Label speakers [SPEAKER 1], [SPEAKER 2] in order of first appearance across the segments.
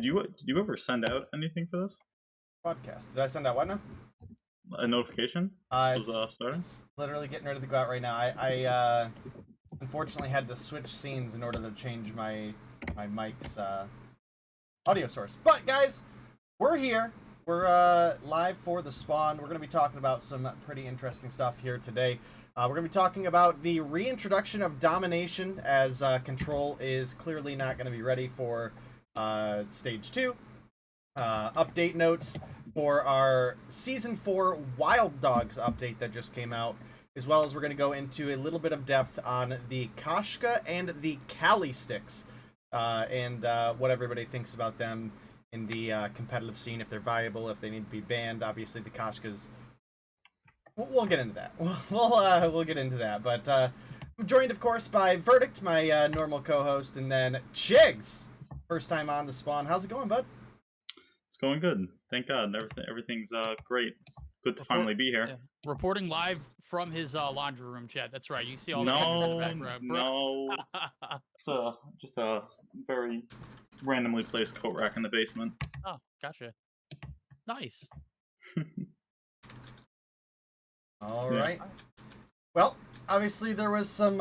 [SPEAKER 1] Did you ever send out anything for this?
[SPEAKER 2] Podcast. Did I send out what now?
[SPEAKER 1] A notification? This was starting?
[SPEAKER 2] It's literally getting ready to go out right now. I unfortunately had to switch scenes in order to change my mic's audio source. But guys, we're here. We're live for the spawn. We're going to be talking about some pretty interesting stuff here today. We're going to be talking about the reintroduction of Domination, as Control is clearly not going to be ready for Stage 2. Update notes for our Season 4 Wild Dogs update that just came out, as well as we're going to go into a little bit of depth on the Koshka and the Kali sticks, and what everybody thinks about them in the competitive scene, if they're viable, if they need to be banned. Obviously, the Koshkas, we'll get into that. We'll get into that. But I'm joined, of course, by Verdict, my normal co-host, and then CHIGS, first time on the spawn. How's it going, bud?
[SPEAKER 1] It's going good. Thank God. Everything's great. It's good to finally be here.
[SPEAKER 3] Yeah. Reporting live from his laundry room, chat. That's right. You see all
[SPEAKER 1] No,
[SPEAKER 3] that in the background.
[SPEAKER 1] no. Just a very randomly placed coat rack in the basement.
[SPEAKER 3] Oh, gotcha. Nice.
[SPEAKER 2] All right. Well, obviously there was some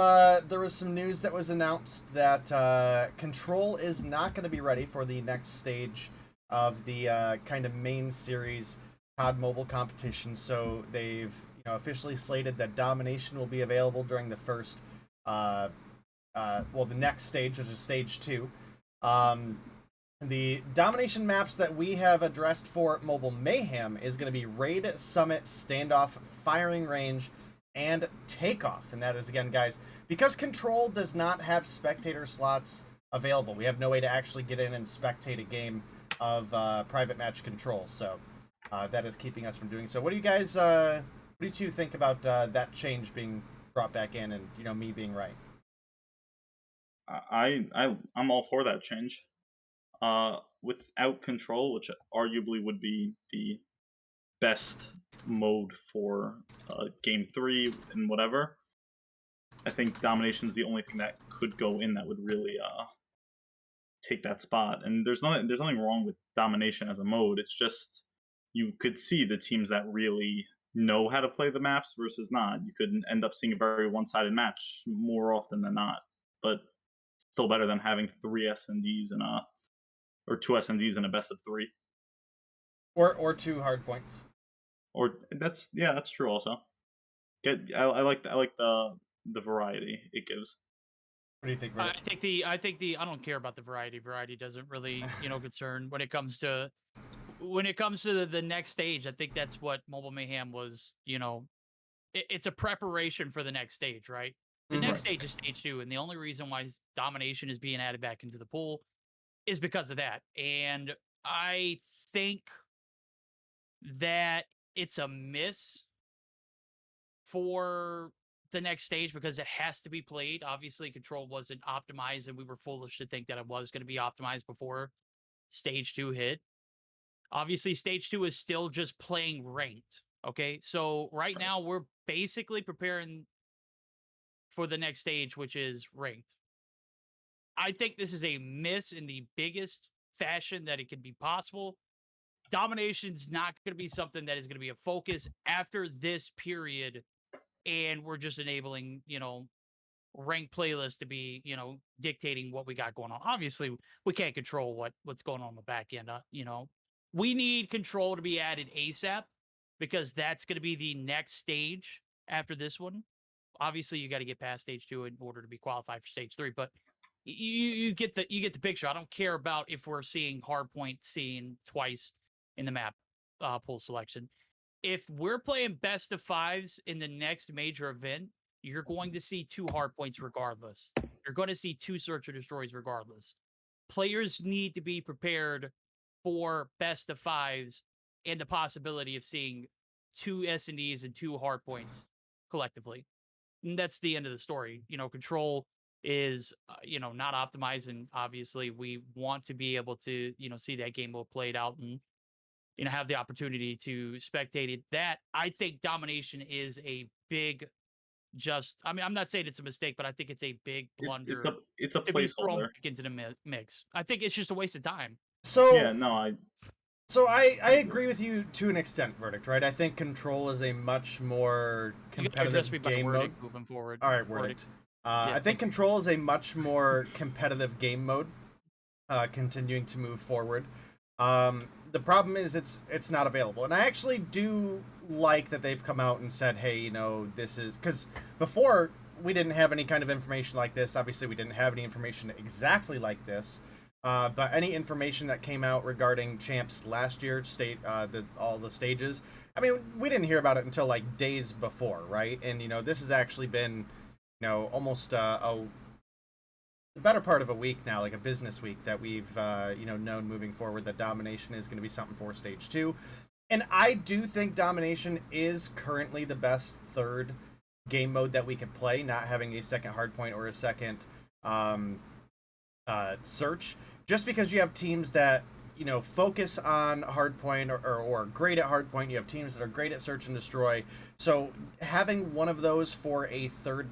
[SPEAKER 2] news that was announced that Control is not going to be ready for the next stage of the kind of main series COD Mobile competition. So they've officially slated that Domination will be available during the first the next stage, which is Stage 2. The Domination maps that we have addressed for Mobile Mayhem is going to be Raid, Summit, Standoff, Firing Range, and Takeoff. And that is, again, guys, because Control does not have spectator slots available. We have no way to actually get in and spectate a game of private match Control. So that is keeping us from doing so. What do you guys, what did you think about that change being brought back in, and me being right?
[SPEAKER 1] I'm all for that change. Without Control, which arguably would be the best mode for Game 3 and whatever, I think Domination is the only thing that could go in that would really take that spot. And there's nothing wrong with Domination as a mode. It's just you could see the teams that really know how to play the maps versus not. You could end up seeing a very one-sided match more often than not, but still better than having 3 SNDs and or 2 SNDs in a best of 3,
[SPEAKER 2] or 2 hard points.
[SPEAKER 1] Or that's true also. I like the variety it gives.
[SPEAKER 2] What do you think,
[SPEAKER 3] Rick? I don't care about the variety. Variety doesn't really, concern when it comes to the next stage. I think that's what Mobile Mayhem was, it's a preparation for the next stage, right? The next stage is Stage 2, and the only reason why Domination is being added back into the pool is because of that. And I think that it's a miss for the next stage because it has to be played. Obviously, Control wasn't optimized, and we were foolish to think that it was going to be optimized before Stage 2 hit. Obviously, Stage 2 is still just playing ranked. Okay, so right now we're basically preparing for the next stage, which is ranked. I think this is a miss in the biggest fashion that it can be possible. Domination's not going to be something that is going to be a focus after this period, and we're just enabling, ranked playlists to be, dictating what we got going on. Obviously, we can't control what's going on the back end. We need Control to be added ASAP because that's going to be the next stage after this one. Obviously, you got to get past Stage 2 in order to be qualified for Stage 3, but you get the picture. I don't care about if we're seeing hardpoint seen twice in the map pool selection. If we're playing best of 5s in the next major event, you're going to see 2 hardpoints regardless. You're going to see 2 search or destroys regardless. Players need to be prepared for best of 5s and the possibility of seeing 2 S&Ds and 2 hardpoints collectively. And that's the end of the story. Control is, not optimized, and obviously we want to be able to, see that game mode played out and, have the opportunity to spectate it. That, I think Domination is a big I'm not saying it's a mistake, but I think it's a big blunder.
[SPEAKER 1] It's a placeholder
[SPEAKER 3] into the mix. I think it's just a waste of time.
[SPEAKER 2] So
[SPEAKER 1] Yeah, no,
[SPEAKER 2] I agree with you to an extent, Verdict, right? I think Control is a much more
[SPEAKER 3] You gotta address
[SPEAKER 2] competitive
[SPEAKER 3] me by
[SPEAKER 2] game
[SPEAKER 3] wording
[SPEAKER 2] mode.
[SPEAKER 3] moving forward.
[SPEAKER 2] All right,
[SPEAKER 3] Wording.
[SPEAKER 2] Verdict.
[SPEAKER 3] Yeah,
[SPEAKER 2] I think
[SPEAKER 3] thank you.
[SPEAKER 2] Control is a much more competitive game mode, continuing to move forward. The problem is it's not available, and I actually do like that they've come out and said, hey, you know, this is because before we didn't have any kind of information like this. Obviously, we didn't have any information exactly like this. But any information that came out regarding champs last year, all the stages, I mean, we didn't hear about it until like days before, right? And you know, this has actually been, you know, almost the better part of a week now, like a business week, that we've you know, known moving forward that Domination is going to be something for stage 2. And I do think Domination is currently the best third game mode that we can play, not having a second hardpoint or a second um, search, just because you have teams that, you know, focus on hardpoint or are great at hardpoint. You have teams that are great at search and destroy. So having one of those for a third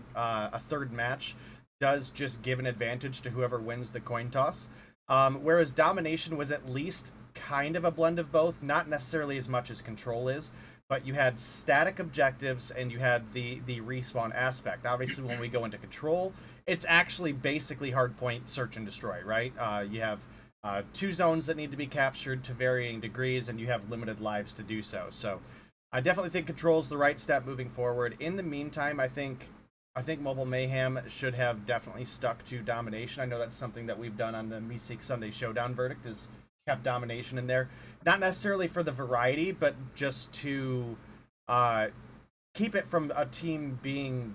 [SPEAKER 2] match does just give an advantage to whoever wins the coin toss. Whereas Domination was at least kind of a blend of both, not necessarily as much as Control is, but you had static objectives and you had the respawn aspect. Obviously, when we go into Control, it's actually basically hardpoint search and destroy, right? You have 2 zones that need to be captured to varying degrees, and you have limited lives to do so. So I definitely think Control is the right step moving forward. In the meantime, I think Mobile Mayhem should have definitely stuck to Domination. I know that's something that we've done on the Meeseek Sunday Showdown Verdict, is kept Domination in there. Not necessarily for the variety, but just to keep it from a team being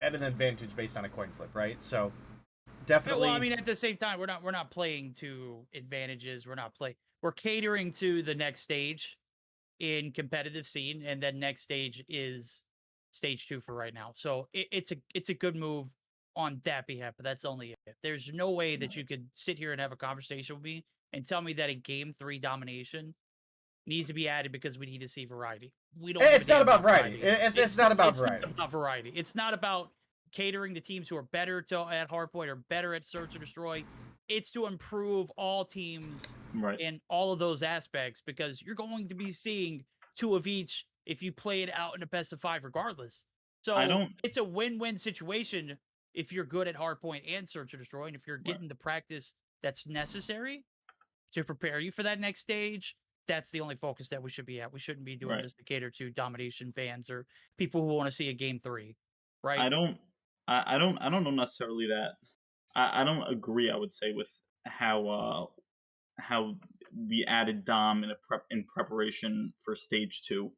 [SPEAKER 2] at an advantage based on a coin flip, right? So definitely.
[SPEAKER 3] Well, I mean, at the same time, we're not playing to advantages. We're catering to the next stage in competitive scene, and then next stage is stage 2 for right now. So it's a good move on that behalf, but that's only it. There's no way that you could sit here and have a conversation with me and tell me that a game 3 Domination needs to be added because we need to see variety. We don't.
[SPEAKER 2] It's not about variety. It's not about variety.
[SPEAKER 3] It's not about variety. It's not about catering to teams who are better at hardpoint or better at search or destroy. It's to improve all teams
[SPEAKER 1] right.
[SPEAKER 3] in all of those aspects, because you're going to be seeing 2 of each if you play it out in a best of 5 regardless. So it's a win-win situation if you're good at hardpoint and search or destroy, and if you're getting the practice that's necessary to prepare you for that next stage. That's the only focus that we should be at. We shouldn't be doing this to cater to Domination fans or people who want to see a game 3, right?
[SPEAKER 1] I don't know necessarily that. I don't agree. I would say with how we added Dom in preparation for stage 2.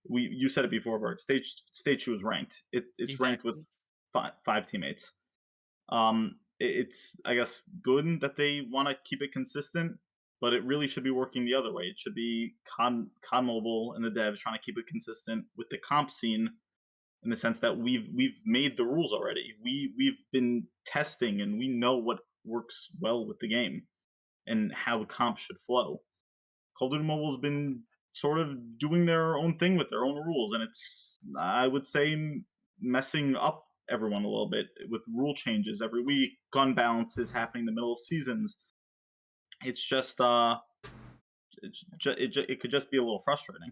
[SPEAKER 1] You said it before, Bert. Stage 2 is ranked. It's ranked with five teammates. It's, I guess, good that they want to keep it consistent, but it really should be working the other way. It should be Con Mobile and the devs trying to keep it consistent with the comp scene, in the sense that we've made the rules already. We've been testing and we know what works well with the game and how the comp should flow. Call of Duty Mobile's been sort of doing their own thing with their own rules, and it's, I would say, messing up everyone a little bit with rule changes every week, gun balances happening in the middle of seasons. It's just it could just be a little frustrating.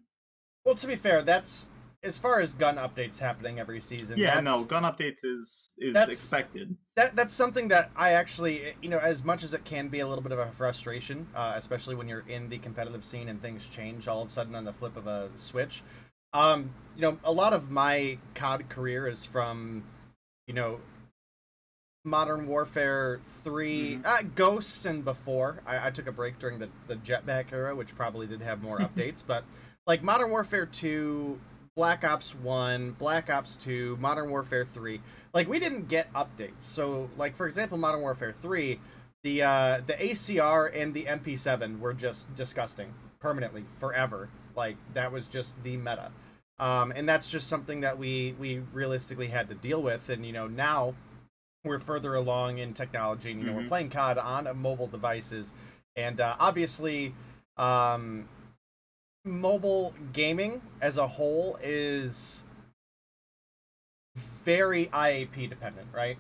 [SPEAKER 2] Well, to be fair, that's as far as gun updates happening every season.
[SPEAKER 1] Yeah, no, gun updates is expected.
[SPEAKER 2] That's something that I actually, you know, as much as it can be a little bit of a frustration, especially when you're in the competitive scene and things change all of a sudden on the flip of a switch. You know, a lot of my COD career is from, you know, Modern Warfare 3, Ghosts, and before. I took a break during the Jetpack era, which probably did have more updates, but like Modern Warfare 2, Black Ops 1, Black Ops 2, Modern Warfare 3, like we didn't get updates. So like, for example, Modern Warfare 3, the ACR and the MP7 were just disgusting permanently forever. Like that was just the meta. And that's just something that we realistically had to deal with. And you know, now we're further along in technology, and you know, we're playing COD on mobile devices, and obviously mobile gaming as a whole is very IAP dependent, right?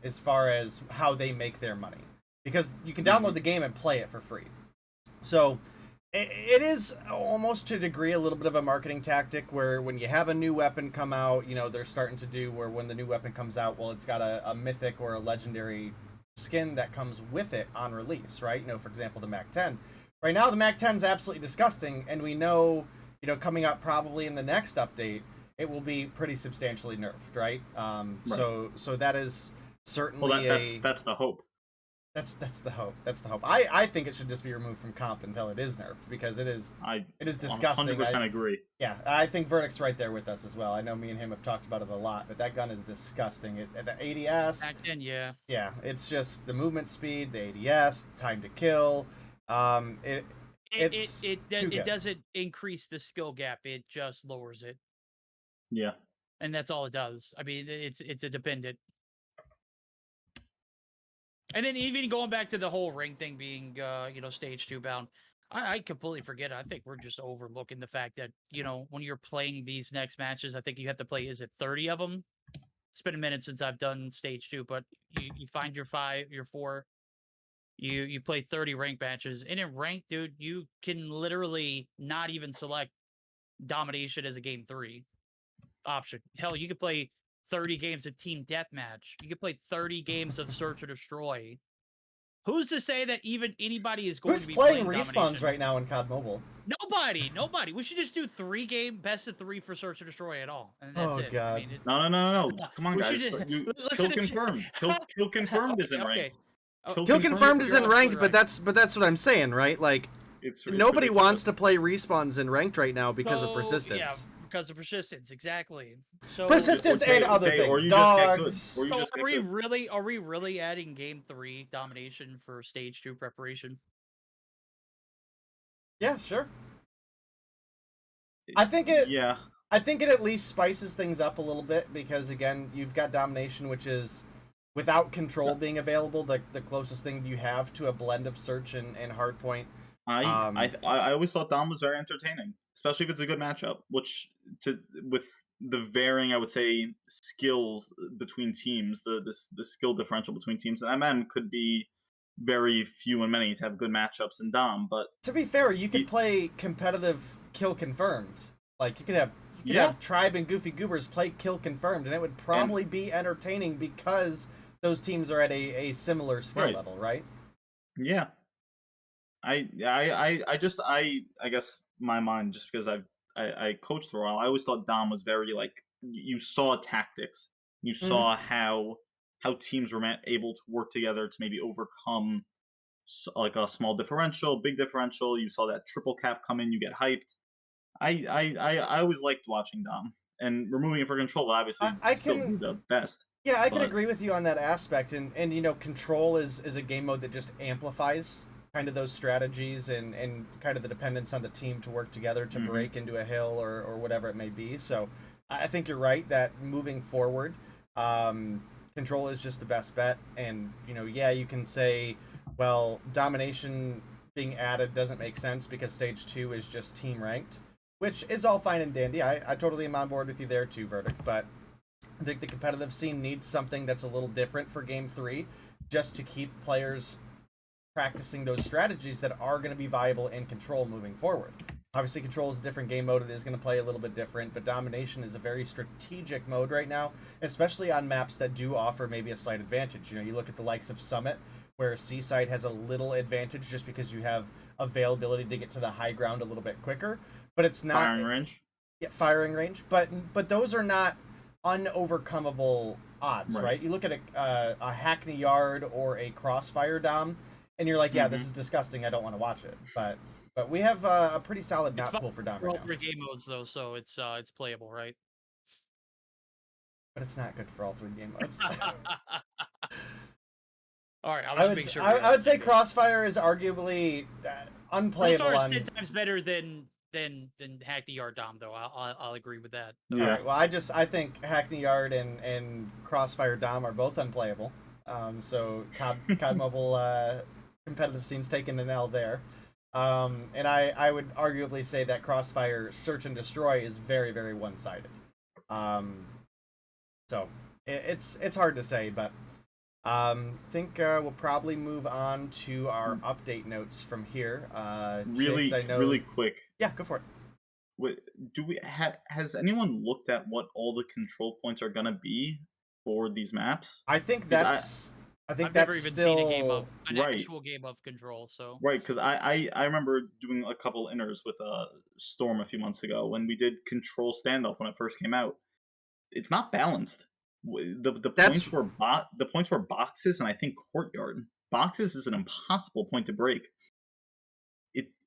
[SPEAKER 2] As far as how they make their money. because you can download the game and play it for free. So it is almost to a degree a little bit of a marketing tactic where when you have a new weapon come out, you know, they're starting to do where when the new weapon comes out, well, it's got a mythic or a legendary skin that comes with it on release, right? You know, for example, the Mac 10. Right now, the Mac 10 is absolutely disgusting, and we know, you know, coming up probably in the next update, it will be pretty substantially nerfed, right? So that is certainly
[SPEAKER 1] that's the hope.
[SPEAKER 2] That's the hope. That's the hope. I think it should just be removed from comp until it is nerfed because it is disgusting.
[SPEAKER 1] 100% agree.
[SPEAKER 2] Yeah, I think Verdict's right there with us as well. I know me and him have talked about it a lot, but that gun is disgusting. The ADS.
[SPEAKER 3] Mac 10, yeah.
[SPEAKER 2] Yeah, it's just the movement speed, the ADS, the time to kill.
[SPEAKER 3] It doesn't increase the skill gap. It just lowers it.
[SPEAKER 1] Yeah.
[SPEAKER 3] And that's all it does. I mean, it's a dependent. And then even going back to the whole ring thing being, you know, stage 2 bound, I completely forget it. I think we're just overlooking the fact that, you know, when you're playing these next matches, I think you have to play, is it 30 of them? It's been a minute since I've done stage 2, but you find your 4, you play 30 rank matches. And in rank, dude, you can literally not even select domination as a game 3 option. Hell, you could play 30 games of team deathmatch. You could play 30 games of search or destroy. Who's to say that even anybody is going to be
[SPEAKER 2] playing
[SPEAKER 3] playing
[SPEAKER 2] respawns
[SPEAKER 3] Domination?
[SPEAKER 2] right now in COD Mobile?
[SPEAKER 3] Nobody. We should just do 3-game best of 3 for search or destroy at all, and that's it.
[SPEAKER 2] God.
[SPEAKER 3] I mean,
[SPEAKER 1] No. Come on,
[SPEAKER 3] we
[SPEAKER 1] guys.
[SPEAKER 3] should just-
[SPEAKER 1] You,
[SPEAKER 3] listen
[SPEAKER 1] kill
[SPEAKER 3] to-
[SPEAKER 1] confirmed. Kill confirmed isn't
[SPEAKER 3] Okay.
[SPEAKER 1] ranked.
[SPEAKER 2] Kill confirmed is in
[SPEAKER 3] you're
[SPEAKER 2] ranked,
[SPEAKER 3] absolutely
[SPEAKER 2] but that's what I'm saying, right? Like
[SPEAKER 1] It's
[SPEAKER 2] nobody
[SPEAKER 1] ridiculous.
[SPEAKER 2] wants to play respawns in ranked right now because of
[SPEAKER 3] So,
[SPEAKER 2] persistence.
[SPEAKER 3] Yeah, because of persistence, exactly. So
[SPEAKER 2] Persistence and other
[SPEAKER 1] or
[SPEAKER 2] things.
[SPEAKER 1] you
[SPEAKER 2] Dogs.
[SPEAKER 1] just get good. Or you
[SPEAKER 3] So
[SPEAKER 1] just
[SPEAKER 3] are
[SPEAKER 1] get
[SPEAKER 3] we
[SPEAKER 1] good.
[SPEAKER 3] really adding game 3 domination for stage 2 preparation?
[SPEAKER 2] Yeah, sure. I think it at least spices things up a little bit because again, you've got domination, which is without control being available, the closest thing you have to a blend of search and hardpoint.
[SPEAKER 1] I always thought Dom was very entertaining, especially if it's a good matchup. With the varying, I would say, skills between teams, the skill differential between teams, and MM could be very few and many to have good matchups in Dom. But
[SPEAKER 2] to be fair, you could play competitive kill confirmed. Like you could have Tribe and Goofy Goobers play kill confirmed, and it would probably be entertaining because those teams are at a similar skill level, right?
[SPEAKER 1] Yeah. I guess my mind, just because I coached for a while, I always thought Dom was very like you saw tactics, you saw how teams were able to work together to maybe overcome like a small differential, big differential. You saw that triple cap come in, you get hyped. I always liked watching Dom, and removing it for control would obviously still be the best.
[SPEAKER 2] Yeah, I can agree with you on that aspect, and you know, control is a game mode that just amplifies kind of those strategies and kind of the dependence on the team to work together to break into a hill or whatever it may be. So I think you're right that moving forward, control is just the best bet. And you know, yeah, you can say, well, domination being added doesn't make sense because stage 2 is just team ranked, which is all fine and dandy. I totally am on board with you there too, Verdict, but I think the competitive scene needs something that's a little different for game 3 just to keep players practicing those strategies that are going to be viable in control moving forward. Obviously, control is a different game mode. It is going to play a little bit different, but domination is a very strategic mode right now, especially on maps that do offer maybe a slight advantage. You know, you look at the likes of Summit, where Seaside has a little advantage just because you have availability to get to the high ground a little bit quicker, but it's not
[SPEAKER 1] firing range.
[SPEAKER 2] Yeah, firing range, but those are not unovercomable odds, right? You look at a Hackney Yard or a Crossfire Dom, and you're like, yeah, this is disgusting. I don't want to watch it. But we have a pretty solid map pool for Dom right now.
[SPEAKER 3] For game modes though, so it's playable, right?
[SPEAKER 2] But it's not good for all 3 game modes.
[SPEAKER 3] All right, I would,
[SPEAKER 2] I would say Crossfire is arguably unplayable.
[SPEAKER 3] Crossfire is 10 times better than Hackney Yard Dom, though. I'll agree with that.
[SPEAKER 2] Yeah. All right, well, I think Hackney Yard and Crossfire Dom are both unplayable. So COD Mobile competitive scene's taking an L there. And I would arguably say that Crossfire Search and Destroy is very, very one-sided. So it's hard to say, but Think we'll probably move on to our update notes from here.
[SPEAKER 1] Really,
[SPEAKER 2] Chigs, I know.
[SPEAKER 1] really quick.
[SPEAKER 2] Yeah, go for it.
[SPEAKER 1] Wait, has anyone looked at what all the control points are gonna be for these maps?
[SPEAKER 2] I think
[SPEAKER 1] 'Cause
[SPEAKER 2] that's. I think
[SPEAKER 3] I've
[SPEAKER 2] that's
[SPEAKER 3] never even
[SPEAKER 2] still
[SPEAKER 3] seen a game of an
[SPEAKER 1] Right.
[SPEAKER 3] actual game of Control. So
[SPEAKER 1] Right, because I remember doing a couple inners with Storm a few months ago when we did Control Standoff when it first came out. It's not balanced. The
[SPEAKER 2] That's
[SPEAKER 1] points were boxes and I think courtyard. Boxes is an impossible point to break.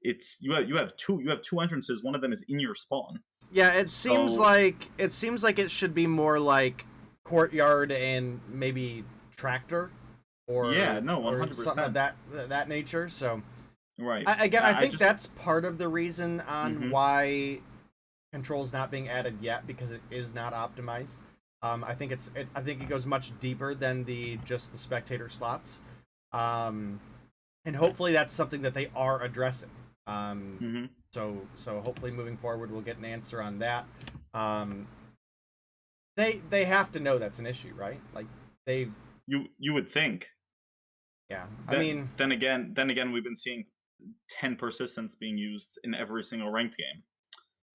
[SPEAKER 1] It's you have two entrances. One of them is in your spawn.
[SPEAKER 2] yeah. It seems
[SPEAKER 1] So
[SPEAKER 2] like it should be more like courtyard and maybe tractor, or
[SPEAKER 1] yeah, no,
[SPEAKER 2] or something of
[SPEAKER 1] 100%.
[SPEAKER 2] that nature. So
[SPEAKER 1] Right.
[SPEAKER 2] I think
[SPEAKER 1] just
[SPEAKER 2] that's part of the reason on
[SPEAKER 1] Mhm.
[SPEAKER 2] why Control's not being added yet, because it is not optimized. I think I think it goes much deeper than just the spectator slots, and hopefully that's something that they are addressing.
[SPEAKER 1] Mhm.
[SPEAKER 2] So hopefully moving forward we'll get an answer on that. Um, they have to know that's an issue, right? Like they
[SPEAKER 1] You would think.
[SPEAKER 2] yeah. I
[SPEAKER 1] Then
[SPEAKER 2] mean,
[SPEAKER 1] then again, we've been seeing 10 persistence being used in every single ranked game.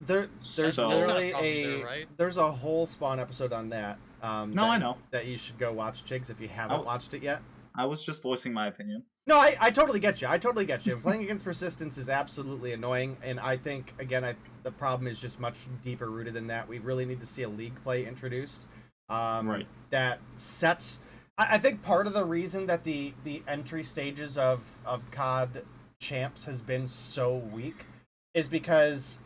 [SPEAKER 2] there's
[SPEAKER 3] that's not a
[SPEAKER 2] literally
[SPEAKER 3] problem there, right?
[SPEAKER 2] there's a whole Spawn episode on that.
[SPEAKER 1] No, I know.
[SPEAKER 2] That you should go watch, Chigs, if you haven't
[SPEAKER 1] I,
[SPEAKER 2] watched it yet.
[SPEAKER 1] I was just voicing my opinion.
[SPEAKER 2] No, I totally get you. I totally get you. Playing against persistence is absolutely annoying, and I think again, the problem is just much deeper rooted than that. We really need to see a league play introduced.
[SPEAKER 1] Right.
[SPEAKER 2] That sets. I think part of the reason that the entry stages of COD champs has been so weak is because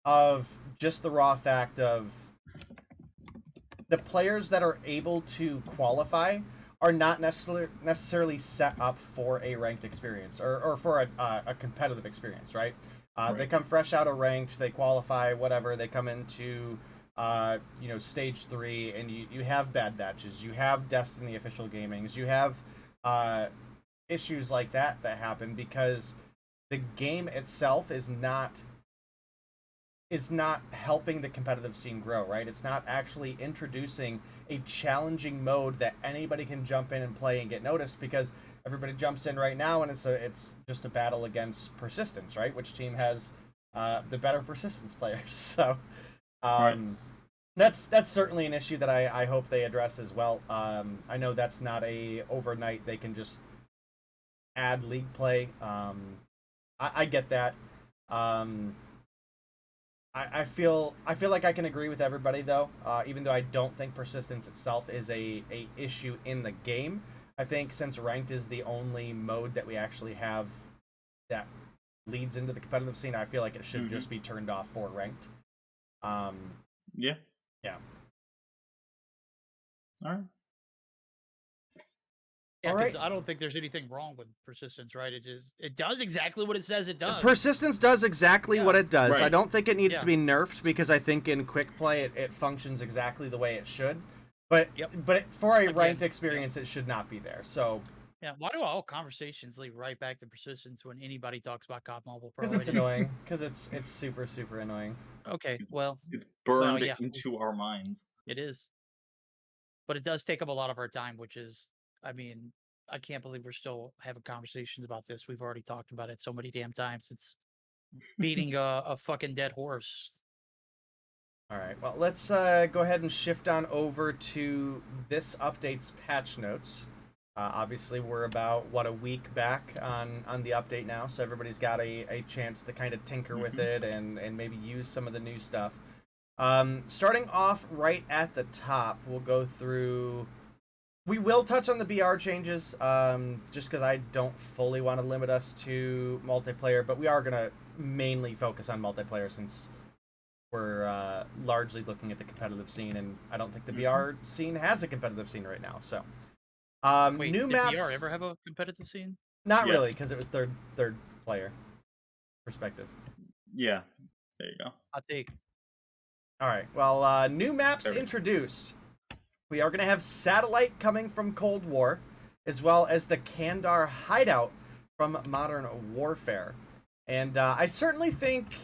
[SPEAKER 2] of just the raw fact of the players that are able to qualify are not necessarily set up for a ranked experience, or for a competitive experience, right?
[SPEAKER 1] Right.
[SPEAKER 2] They come fresh out of ranked, they qualify, whatever. They come into stage 3, and you have bad batches, you have Destiny official gamings, you have issues like that happen because the game itself is not helping the competitive scene grow, right? It's not actually introducing a challenging mode that anybody can jump in and play and get noticed, because everybody jumps in right now and it's just a battle against persistence, right? Which team has the better persistence players? So
[SPEAKER 1] Right.
[SPEAKER 2] that's certainly an issue that I hope they address as well. I know that's not a overnight they can just add league play. I get that. I feel like I can agree with everybody though, even though I don't think persistence itself is a issue in the game. I think since ranked is the only mode that we actually have that leads into the competitive scene, I feel like it should just be turned off for ranked.
[SPEAKER 1] Yeah.
[SPEAKER 2] Yeah.
[SPEAKER 1] All right.
[SPEAKER 3] Yeah,
[SPEAKER 2] All
[SPEAKER 3] because
[SPEAKER 2] right.
[SPEAKER 3] I don't think there's anything wrong with persistence, right? It does exactly what it says it does.
[SPEAKER 2] Persistence does exactly what it does.
[SPEAKER 1] Right.
[SPEAKER 2] I don't think it needs
[SPEAKER 3] Yeah.
[SPEAKER 2] to be nerfed, because I think in quick play it functions exactly the way it should. But for a ranked experience, it should not be there. So
[SPEAKER 3] Yeah, why do all conversations lead right back to persistence when anybody talks about COD Mobile Pro?
[SPEAKER 2] because it's annoying. Because it's super annoying.
[SPEAKER 3] Okay,
[SPEAKER 1] It's,
[SPEAKER 3] well,
[SPEAKER 1] it's burned
[SPEAKER 3] yeah.
[SPEAKER 1] into our minds.
[SPEAKER 3] It is. But it does take up a lot of our time, which is, I mean, I can't believe we're still having conversations about this. We've already talked about it so many damn times. It's beating a fucking dead horse.
[SPEAKER 2] All right. Well, let's go ahead and shift on over to this update's patch notes. Obviously, we're about a week back on the update now, so everybody's got a chance to kind of tinker with it and maybe use some of the new stuff. Starting off right at the top, we'll go through. We will touch on the BR changes, just because I don't fully want to limit us to multiplayer, but we are gonna mainly focus on multiplayer since we're largely looking at the competitive scene, and I don't think the BR scene has a competitive scene right now. So,
[SPEAKER 3] Wait,
[SPEAKER 2] new
[SPEAKER 3] did
[SPEAKER 2] maps.
[SPEAKER 3] BR ever have a competitive scene?
[SPEAKER 2] Not
[SPEAKER 1] Yes.
[SPEAKER 2] really, because it was third player perspective.
[SPEAKER 1] Yeah. There you go.
[SPEAKER 3] I'll take.
[SPEAKER 2] All right. Well, new maps
[SPEAKER 1] There we go.
[SPEAKER 2] introduced. We are going to have Satellite coming from Cold War, as well as the Kandar Hideout from Modern Warfare. And I certainly think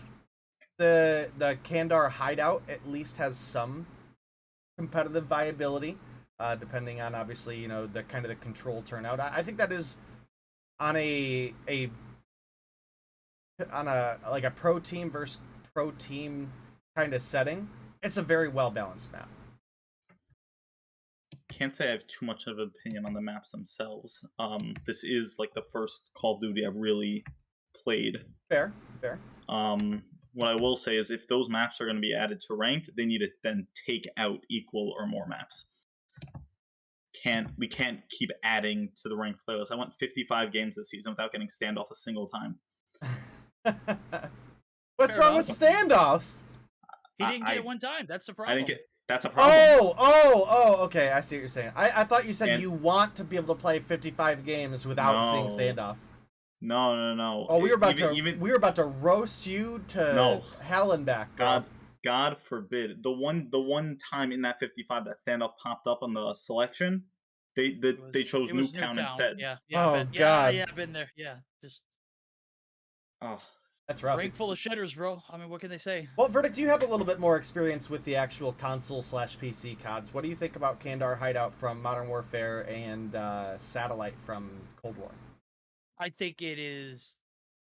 [SPEAKER 2] the Kandar Hideout at least has some competitive viability. depending on obviously the kind of the control turnout. I think that is on a like a pro team versus pro team kind of setting. It's a very well balanced map.
[SPEAKER 1] Can't say I have too much of an opinion on the maps themselves. This is like the first Call of Duty I've really played.
[SPEAKER 2] Fair.
[SPEAKER 1] What I will say is if those maps are going to be added to ranked, they need to then take out equal or more maps. We can't keep adding to the ranked playlist. I went 55 games this season without getting standoff a single time.
[SPEAKER 2] What's
[SPEAKER 3] Fair
[SPEAKER 2] wrong
[SPEAKER 3] enough.
[SPEAKER 2] with standoff?
[SPEAKER 3] He didn't get it one time. That's the
[SPEAKER 1] I
[SPEAKER 3] problem.
[SPEAKER 1] didn't get. That's a problem.
[SPEAKER 2] Oh, okay. I see what you're saying. I thought you said
[SPEAKER 1] And-
[SPEAKER 2] you want to be able to play 55 games without seeing standoff.
[SPEAKER 1] No.
[SPEAKER 2] Oh, we were about to roast you to
[SPEAKER 1] No.
[SPEAKER 2] hell and back. Bro.
[SPEAKER 1] God forbid. The one time in that 55 that standoff popped up on the selection, they chose
[SPEAKER 3] It was
[SPEAKER 1] Nuketown instead.
[SPEAKER 3] Yeah.
[SPEAKER 2] Oh,
[SPEAKER 3] I bet.
[SPEAKER 2] God.
[SPEAKER 3] Yeah, I've been there. Yeah, just
[SPEAKER 1] Oh,
[SPEAKER 2] That's rough.
[SPEAKER 3] rank full of shitters, bro. I mean, what can they say?
[SPEAKER 2] Well, Verdict, you have a little bit more experience with the actual console/PC CODs. What do you think about Kandar Hideout from Modern Warfare and Satellite from Cold War?
[SPEAKER 3] I think it is.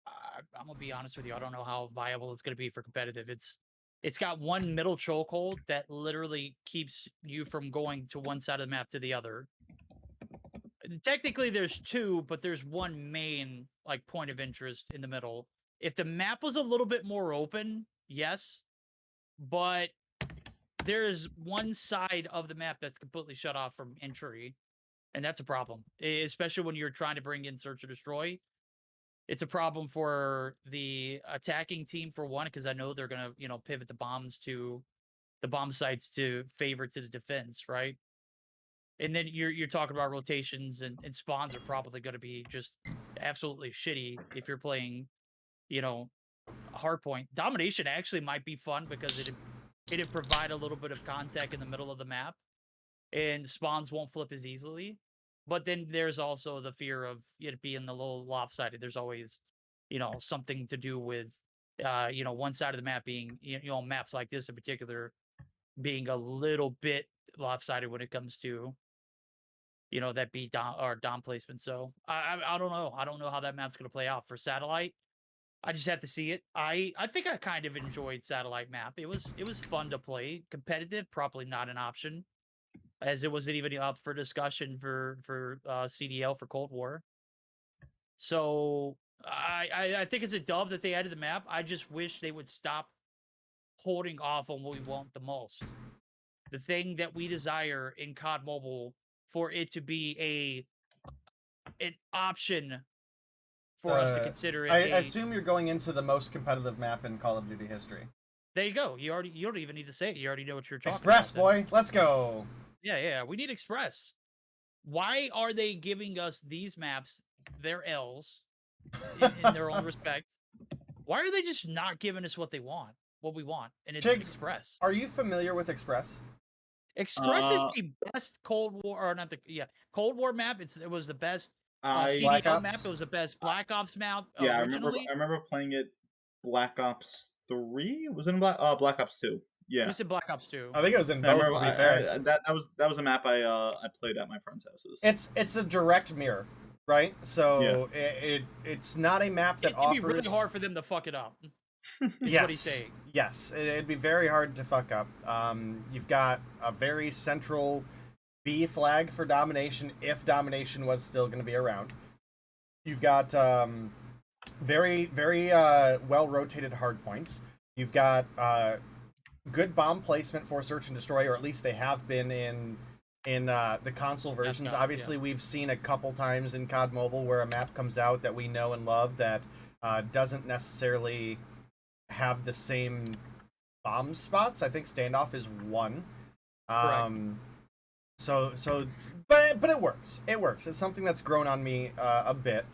[SPEAKER 3] I'm gonna be honest with you. I don't know how viable it's gonna be for competitive. It's got one middle chokehold that literally keeps you from going to one side of the map to the other. Technically, there's two, but there's one main like point of interest in the middle. If the map was a little bit more open, yes, but there's one side of the map that's completely shut off from entry, and that's a problem, especially when you're trying to bring in search or destroy. It's a problem for the attacking team for one, because I know they're gonna pivot the bomb sites to favor to the defense, right? And then you're talking about rotations and spawns are probably going to be just absolutely shitty if you're playing, hardpoint. Domination actually might be fun because it'd provide a little bit of contact in the middle of the map, and spawns won't flip as easily. But then there's also the fear of it being a little lopsided. There's always, something to do with, one side of the map being, maps like this in particular, being a little bit lopsided when it comes to, that B dom or dom placement. So I don't know. I don't know how that map's gonna play out for Satellite. I just have to see it. I think I kind of enjoyed Satellite map. It was fun to play. Competitive, probably not an option, as it wasn't even up for discussion for CDL for Cold War. So I think it's a dub that they added the map. I just wish they would stop holding off on what we want the most. The thing that we desire in COD Mobile, for it to be an option for us to consider it.
[SPEAKER 2] I assume you're going into the most competitive map in Call of Duty history.
[SPEAKER 3] There you go. You don't even need to say it. You already know what you're talking
[SPEAKER 2] Express,
[SPEAKER 3] about.
[SPEAKER 2] boy. Let's go.
[SPEAKER 3] Yeah. We need Express. Why are they giving us these maps, their L's, in their own respect? Why are they just not giving us what we want? And it's
[SPEAKER 2] CHIGS,
[SPEAKER 3] Express.
[SPEAKER 2] Are you familiar with Express?
[SPEAKER 3] Express is the best Cold War, or not Cold War map. It was the best CDL map. It was the best Black Ops map originally.
[SPEAKER 1] I remember playing it. Black Ops 3 was it in Black Ops 2? Yeah,
[SPEAKER 3] You said Black Ops 2.
[SPEAKER 2] I think it was in both. To be fair,
[SPEAKER 1] that was a map I played at my friend's houses.
[SPEAKER 2] It's a direct mirror, right? So it's not a map that offers.
[SPEAKER 3] It'd be really hard for them to fuck it up.
[SPEAKER 2] Yes.
[SPEAKER 3] What he's saying.
[SPEAKER 2] Yes, it'd be very hard to fuck up. You've got a very central B flag for Domination, if Domination was still going to be around. You've got very, very well rotated hard points. You've got good bomb placement for search and destroy, or at least they have been in the console versions. Obviously, we've seen a couple times in COD Mobile where a map comes out that we know and love that doesn't necessarily have the same bomb spots. I think Standoff is one. So but it works. It works. It's something that's grown on me a bit.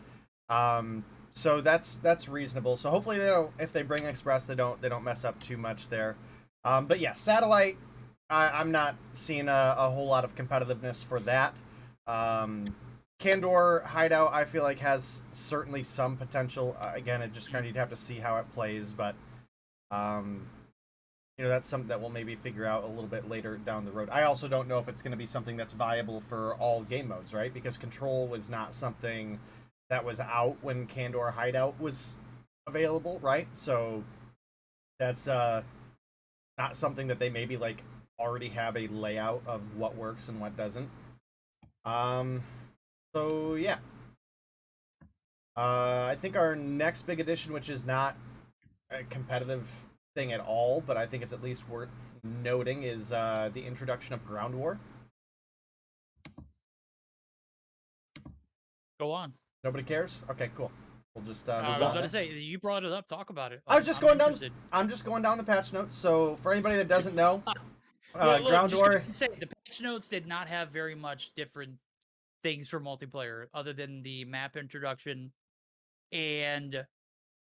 [SPEAKER 2] So that's reasonable. So hopefully if they bring Express, they don't mess up too much there. But yeah, Satellite, I'm not seeing a whole lot of competitiveness for that. Kandor Hideout, I feel like has certainly some potential. Again, it just kind of you'd have to see how it plays, but that's something that we'll maybe figure out a little bit later down the road. I also don't know if it's going to be something that's viable for all game modes, right? Because Control was not something that was out when Candor Hideout was available, right? So that's not something that they maybe like already have a layout of what works and what doesn't. So yeah. I think our next big addition, which is not a competitive thing at all, but I think it's at least worth noting, is the introduction of Ground War.
[SPEAKER 3] Go on.
[SPEAKER 2] Nobody cares? Okay, cool. We'll just
[SPEAKER 3] I was about to say, you brought it up. Talk about it.
[SPEAKER 2] I'm just going down the patch notes. So for anybody that doesn't know, Ground War.
[SPEAKER 3] Say the patch notes did not have very much different things for multiplayer, other than the map introduction and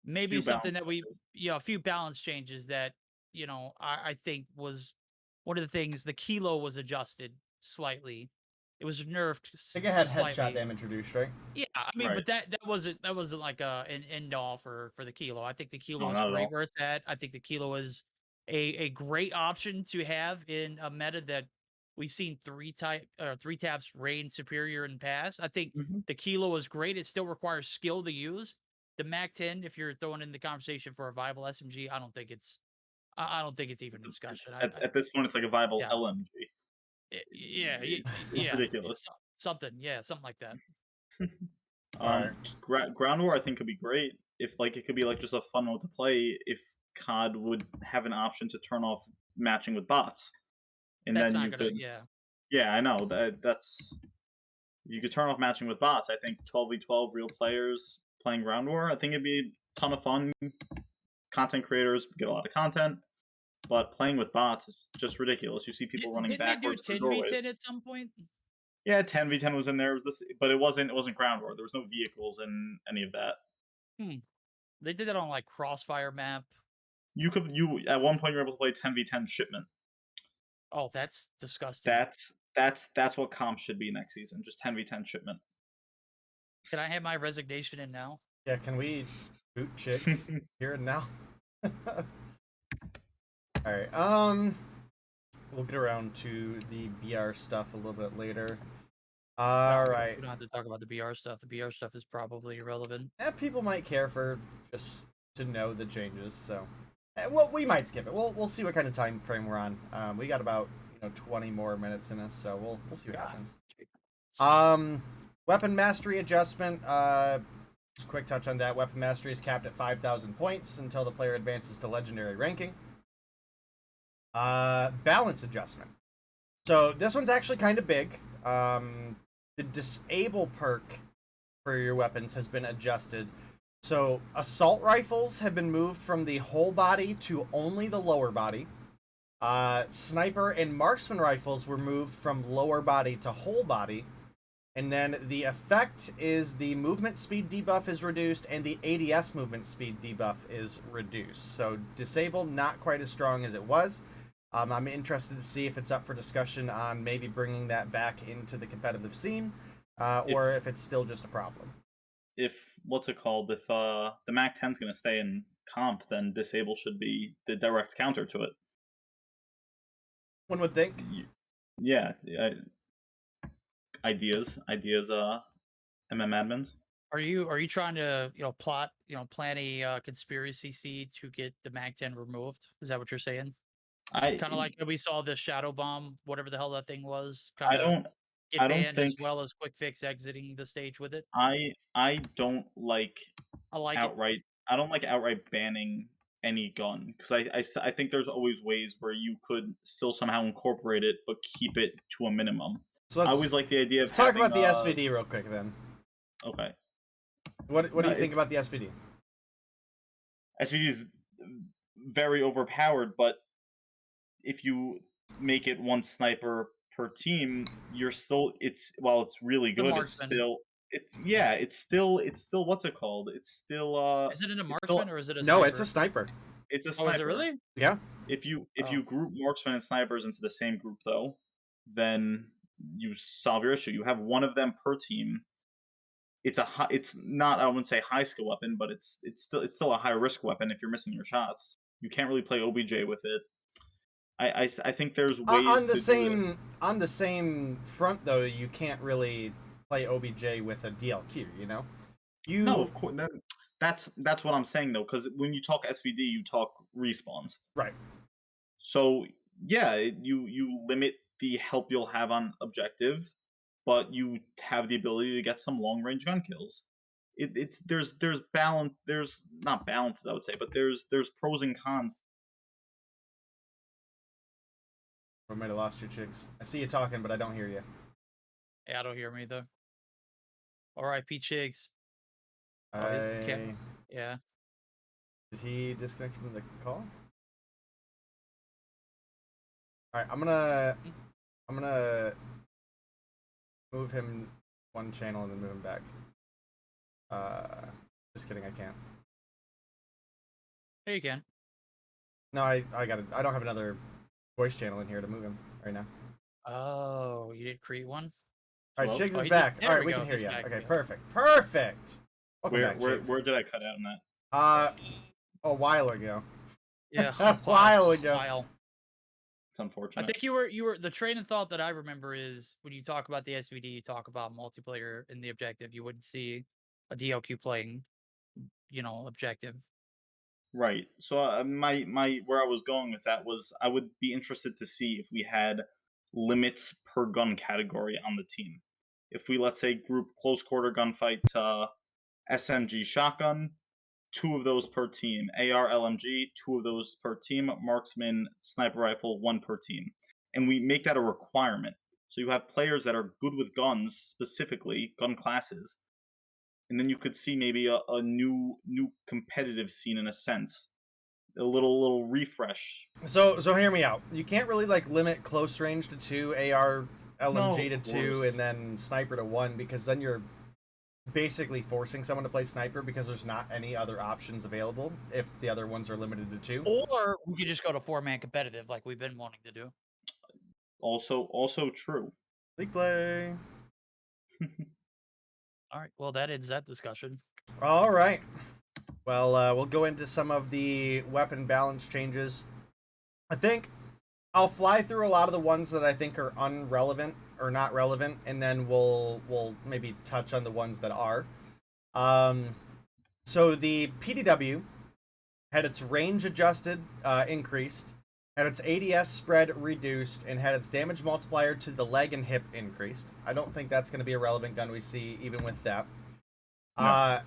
[SPEAKER 3] maybe something that a few balance changes that I think was one of the things. The kilo was adjusted slightly. It was nerfed.
[SPEAKER 2] I think it had headshot damage reduced, right?
[SPEAKER 3] Yeah, I mean, but that wasn't like an end all for the kilo. I think the kilo is great where it's at. I think the kilo is a great option to have in a meta that we've seen three taps reign superior in past. I think the kilo is great. It still requires skill to use. The Mac 10, if you're throwing in the conversation for a viable SMG, I don't think it's even a discussion.
[SPEAKER 1] At this point, it's like a viable LMG.
[SPEAKER 3] It's
[SPEAKER 1] ridiculous.
[SPEAKER 3] Something like that.
[SPEAKER 1] Ground War, I think, could be great if it could be like just a fun mode to play. If COD would have an option to turn off matching with bots, and
[SPEAKER 3] that's
[SPEAKER 1] then
[SPEAKER 3] not
[SPEAKER 1] you Yeah, I know that's. You could turn off matching with bots. I think 12v12 real players playing Ground War. I think it'd be a ton of fun. Content creators get a lot of content. But playing with bots is just ridiculous. You see people running backwards.
[SPEAKER 3] Didn't they do 10v10 at some point?
[SPEAKER 1] Yeah, 10v10 was in there. But it wasn't Ground War. There was no vehicles in any of that.
[SPEAKER 3] They did that on like Crossfire map.
[SPEAKER 1] You at one point you were able to play 10v10 shipment.
[SPEAKER 3] Oh, that's disgusting.
[SPEAKER 1] That's what comps should be next season. Just 10v10 shipment.
[SPEAKER 3] Can I have my resignation in now?
[SPEAKER 2] Yeah, can we boot CHIGS here and now? All right. We'll get around to the BR stuff a little bit later. All right.
[SPEAKER 3] We don't have to talk about the BR stuff. The BR stuff is probably irrelevant.
[SPEAKER 2] Yeah, people might care for just to know the changes. So, well, we might skip it. We'll see what kind of time frame we're on. We got about 20 more minutes in us, so we'll see what happens. Weapon mastery adjustment. Just a quick touch on that. Weapon mastery is capped at 5,000 points until the player advances to legendary ranking. Balance adjustment. So this one's actually kind of big. The disable perk for your weapons has been adjusted. So assault rifles have been moved from the whole body to only the lower body. Sniper and marksman rifles were moved from lower body to whole body. And then the effect is the movement speed debuff is reduced and the ADS movement speed debuff is reduced. So disabled, not quite as strong as it was. I'm interested to see if it's up for discussion on maybe bringing that back into the competitive scene, or if it's still just a problem.
[SPEAKER 1] If the Mac 10 is going to stay in comp, then disable should be the direct counter to it.
[SPEAKER 2] One would think.
[SPEAKER 1] Yeah. Ideas. MM admins.
[SPEAKER 3] Are you trying to plan a conspiracy seed to get the Mac 10 removed? Is that what you're saying? Kind of like we saw the shadow bomb, whatever the hell that thing was.
[SPEAKER 1] I don't think,
[SPEAKER 3] as well as Quick Fix exiting the stage with it.
[SPEAKER 1] I don't like.
[SPEAKER 3] I like
[SPEAKER 1] outright. I don't like outright banning any gun because I think there's always ways where you could still somehow incorporate it but keep it to a minimum. So I always like the idea of.
[SPEAKER 2] Let's talk about the SVD real quick then.
[SPEAKER 1] Okay.
[SPEAKER 2] What do you think about the SVD?
[SPEAKER 1] SVD is very overpowered, but if you make it one sniper per team, it's really good. It's still what's it called? It's still
[SPEAKER 3] Is it a marksman or is it a
[SPEAKER 2] sniper? No, it's a sniper.
[SPEAKER 1] It's a sniper.
[SPEAKER 3] Oh, is it really?
[SPEAKER 2] Yeah.
[SPEAKER 1] If you group marksmen and snipers into the same group though, then you solve your issue. You have one of them per team. It's not, I wouldn't say high skill weapon, but it's still a high risk weapon if you're missing your shots. You can't really play OBJ with it. I think there's
[SPEAKER 2] On
[SPEAKER 1] ways
[SPEAKER 2] the
[SPEAKER 1] to do this.
[SPEAKER 2] same front, though, you can't really play OBJ with a DLQ. You know,
[SPEAKER 1] No,
[SPEAKER 2] you
[SPEAKER 1] of course. That's what I'm saying though, because when you talk SVD, you talk respawns.
[SPEAKER 2] right.
[SPEAKER 1] So yeah, you limit the help you'll have on objective, but you have the ability to get some long range gun kills. It's there's balance, there's not balances I would say, but there's pros and cons.
[SPEAKER 2] I might have lost your chicks. I see you talking, but I don't hear you.
[SPEAKER 3] Yeah, I don't hear me though. R.I.P. Chigs. Oh, his camera. Yeah.
[SPEAKER 2] Did he disconnect from the call? All right, I'm gonna move him one channel and then move him back. Just kidding, I can't.
[SPEAKER 3] There you can.
[SPEAKER 2] No, I got it. I don't have another voice channel in here to move him right now.
[SPEAKER 3] Oh, you did create one?
[SPEAKER 2] All right,
[SPEAKER 1] Hello?
[SPEAKER 2] Chigs
[SPEAKER 3] Oh,
[SPEAKER 2] is
[SPEAKER 3] he did-
[SPEAKER 2] back.
[SPEAKER 3] there
[SPEAKER 2] All right,
[SPEAKER 3] we
[SPEAKER 2] we
[SPEAKER 3] go,
[SPEAKER 2] can hear
[SPEAKER 3] he's
[SPEAKER 2] you.
[SPEAKER 3] back,
[SPEAKER 2] Okay,
[SPEAKER 3] yeah.
[SPEAKER 2] perfect. Welcome back, Chigs.
[SPEAKER 1] Where did I cut out in that?
[SPEAKER 2] A while ago.
[SPEAKER 3] Yeah,
[SPEAKER 2] A while ago.
[SPEAKER 3] While.
[SPEAKER 1] It's unfortunate.
[SPEAKER 3] I think you were the train of thought that I remember is when you talk about the SVD, you talk about multiplayer in the objective. You wouldn't see a DLQ playing, objective.
[SPEAKER 1] Right. So my where I was going with that was I would be interested to see if we had limits per gun category on the team. If we, let's say, group close quarter gunfight SMG shotgun, two of those per team, AR LMG, two of those per team, marksman sniper rifle, one per team, and we make that a requirement. So you have players that are good with guns, specifically gun classes, and then you could see maybe a new competitive scene in a sense, a little refresh.
[SPEAKER 2] So hear me out. You can't really like limit close range to 2, AR LMG
[SPEAKER 1] No, of
[SPEAKER 2] to 2,
[SPEAKER 1] course.
[SPEAKER 2] and then sniper to 1, because then you're basically forcing someone to play sniper because there's not any other options available if the other ones are limited to 2.
[SPEAKER 3] Or we could just go to 4-man competitive like we've been wanting to do.
[SPEAKER 1] Also true.
[SPEAKER 2] League play.
[SPEAKER 3] All right. Well, that ends that discussion.
[SPEAKER 2] All right. Well, we'll go into some of the weapon balance changes. I think I'll fly through a lot of the ones that I think are unrelevant or not relevant, and then we'll maybe touch on the ones that are. So the PDW had its range adjusted, increased, had its ADS spread reduced, and had its damage multiplier to the leg and hip increased. I don't think that's going to be a relevant gun we see even with that.
[SPEAKER 1] No.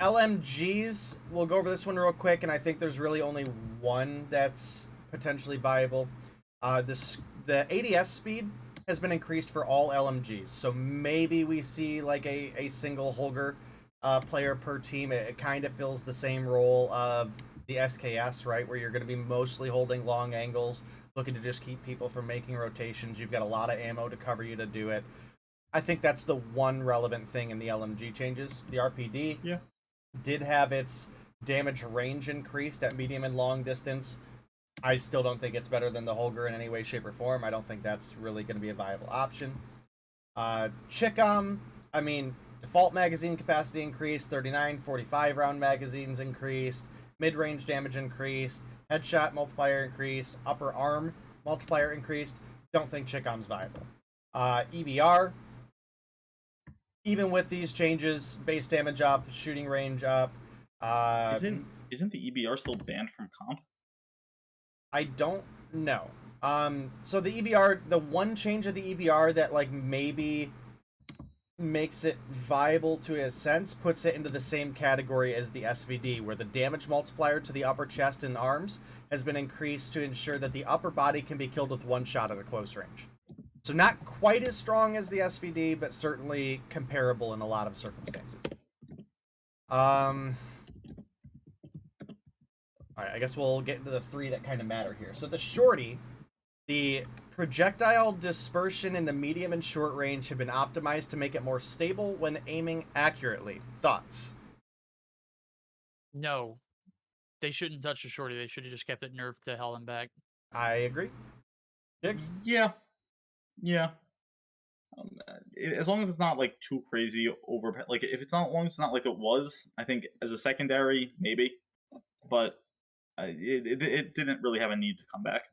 [SPEAKER 2] LMGs, we'll go over this one real quick, and I think there's really only one that's potentially viable. The ADS speed has been increased for all LMGs, so maybe we see like a single Holger player per team. It kind of fills the same role of the SKS, right, where you're going to be mostly holding long angles, looking to just keep people from making rotations. You've got a lot of ammo to cover you to do it. I think that's the one relevant thing in the LMG changes. The RPD did have its damage range increased at medium and long distance. I still don't think it's better than the Holger in any way, shape, or form. I don't think that's really going to be a viable option. CHIGS, I mean, default magazine capacity increased, 39, 45 round magazines increased, mid-range damage increased, headshot multiplier increased, upper arm multiplier increased. Don't think CHIGS viable. EBR, even with these changes, base damage up, shooting range up.
[SPEAKER 1] Isn't the EBR still banned from comp?
[SPEAKER 2] I don't know. So the EBR, the one change of the EBR that like maybe makes it viable to a sense, puts it into the same category as the SVD, where the damage multiplier to the upper chest and arms has been increased to ensure that the upper body can be killed with one shot at a close range. So not quite as strong as the SVD, but certainly comparable in a lot of circumstances. Alright, I guess we'll get into the three that kind of matter here. So the shorty, the projectile dispersion in the medium and short range have been optimized to make it more stable when aiming accurately. Thoughts?
[SPEAKER 3] No. They shouldn't touch the shorty. They should have just kept it nerfed to hell and back.
[SPEAKER 2] I agree. CHIGS?
[SPEAKER 1] Yeah. As long as it's not like too crazy over, like if it's not, as long as it's not like it was, I think as a secondary maybe, but it didn't really have a need to come back.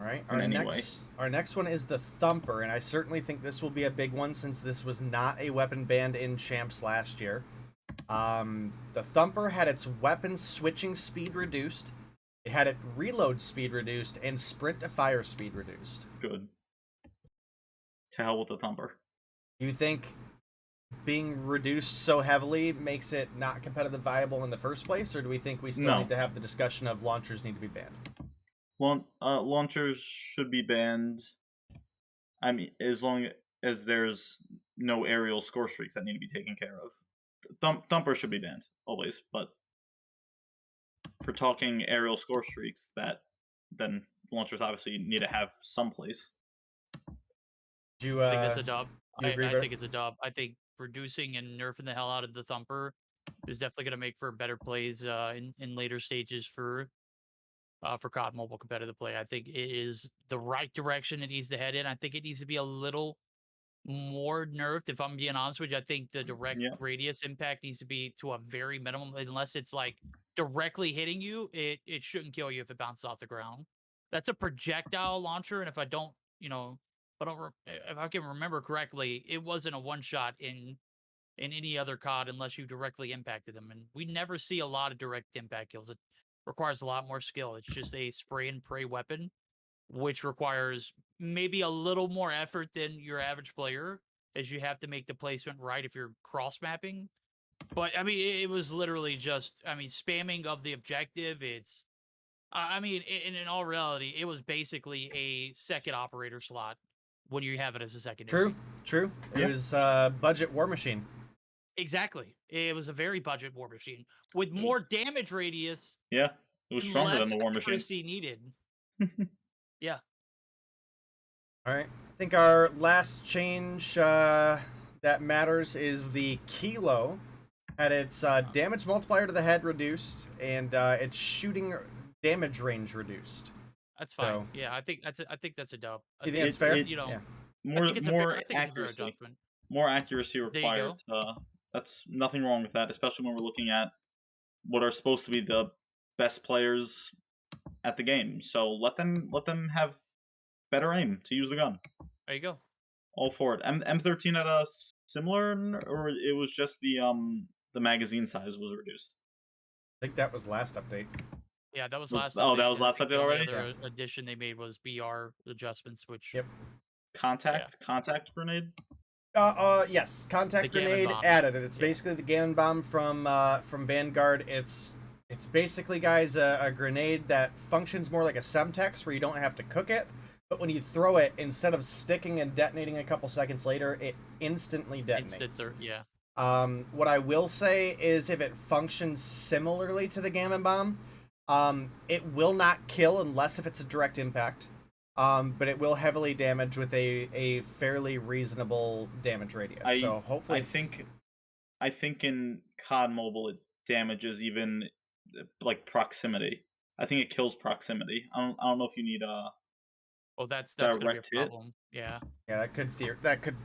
[SPEAKER 2] All right.
[SPEAKER 1] in any way.
[SPEAKER 2] Our next one is the Thumper, and I certainly think this will be a big one since this was not a weapon banned in Champs last year. The Thumper had its weapon switching speed reduced, it had its reload speed reduced, and sprint to fire speed reduced.
[SPEAKER 1] Good. To hell with the Thumper.
[SPEAKER 2] You think being reduced so heavily makes it not competitive viable in the first place, or do we think we still need to have the discussion of launchers need to be banned?
[SPEAKER 1] Launchers should be banned. I mean, as long as there's no aerial score streaks that need to be taken care of. Thumper should be banned, always, but for talking aerial score streaks, then launchers obviously need to have some place.
[SPEAKER 2] Do you,
[SPEAKER 3] I think that's a dub.
[SPEAKER 2] you agree,
[SPEAKER 3] I
[SPEAKER 2] Bear?
[SPEAKER 3] think it's a dub. I think reducing and nerfing the hell out of the Thumper is definitely going to make for better plays in later stages for COD Mobile competitive play. I think it is the right direction it needs to head in. I think it needs to be a little more nerfed. If I'm being honest with you, I think the direct
[SPEAKER 1] Yeah.
[SPEAKER 3] radius impact needs to be to a very minimum. Unless it's like directly hitting you, it shouldn't kill you if it bounces off the ground. That's a projectile launcher, and if I don't, if I can remember correctly, it wasn't a one shot in any other COD unless you directly impacted them. And we never see a lot of direct impact kills. It requires a lot more skill. It's just a spray and pray weapon, which requires maybe a little more effort than your average player, as you have to make the placement right if you're cross mapping. But I mean, it was literally just, spamming of the objective. It's, in all reality, it was basically a second operator slot when you have it as a secondary.
[SPEAKER 2] True. It
[SPEAKER 1] Yeah.
[SPEAKER 2] was budget war machine.
[SPEAKER 3] Exactly. It was a very budget war machine with more damage radius.
[SPEAKER 1] Yeah, it was
[SPEAKER 3] and
[SPEAKER 1] stronger
[SPEAKER 3] less
[SPEAKER 1] than the war machine.
[SPEAKER 3] accuracy needed. Yeah.
[SPEAKER 2] All right. I think our last change that matters is the Kilo. Had its damage multiplier to the head reduced and its shooting damage range reduced.
[SPEAKER 3] That's fine.
[SPEAKER 2] So-
[SPEAKER 3] Yeah, I think that's a dub.
[SPEAKER 2] You think it's fair?
[SPEAKER 3] Yeah.
[SPEAKER 1] More
[SPEAKER 3] I think it's a fair
[SPEAKER 1] accuracy.
[SPEAKER 3] adjustment.
[SPEAKER 1] More accuracy
[SPEAKER 3] you
[SPEAKER 1] required. That's nothing wrong with that, especially when we're looking at what are supposed to be the best players at the game. So let them have better aim to use the gun.
[SPEAKER 3] There you go.
[SPEAKER 1] All for it. M13 had a similar, or it was just the magazine size was reduced.
[SPEAKER 2] I think that was last update.
[SPEAKER 3] Yeah, that was last.
[SPEAKER 1] Oh,
[SPEAKER 3] update,
[SPEAKER 1] that was
[SPEAKER 3] and I
[SPEAKER 1] last
[SPEAKER 3] think
[SPEAKER 1] update
[SPEAKER 3] the only
[SPEAKER 1] already?
[SPEAKER 3] other addition they made was BR adjustments, which
[SPEAKER 2] Yep.
[SPEAKER 1] Contact grenade.
[SPEAKER 2] Yes, contact
[SPEAKER 3] The Gammon
[SPEAKER 2] grenade
[SPEAKER 3] bomb.
[SPEAKER 2] added. It's
[SPEAKER 3] Yeah.
[SPEAKER 2] basically the Gammon bomb from Vanguard. It's basically, guys, a grenade that functions more like a Semtex, where you don't have to cook it, but when you throw it, instead of sticking and detonating a couple seconds later, it instantly detonates.
[SPEAKER 3] Yeah.
[SPEAKER 2] What I will say is, if it functions similarly to the Gammon bomb, it will not kill unless if it's a direct impact. But it will heavily damage with a fairly reasonable damage radius. So hopefully,
[SPEAKER 1] I think in COD Mobile it damages even like proximity. I think it kills proximity. I don't know if you need
[SPEAKER 3] Well, that's gonna be a
[SPEAKER 1] direct hit.
[SPEAKER 3] problem. Yeah.
[SPEAKER 2] that could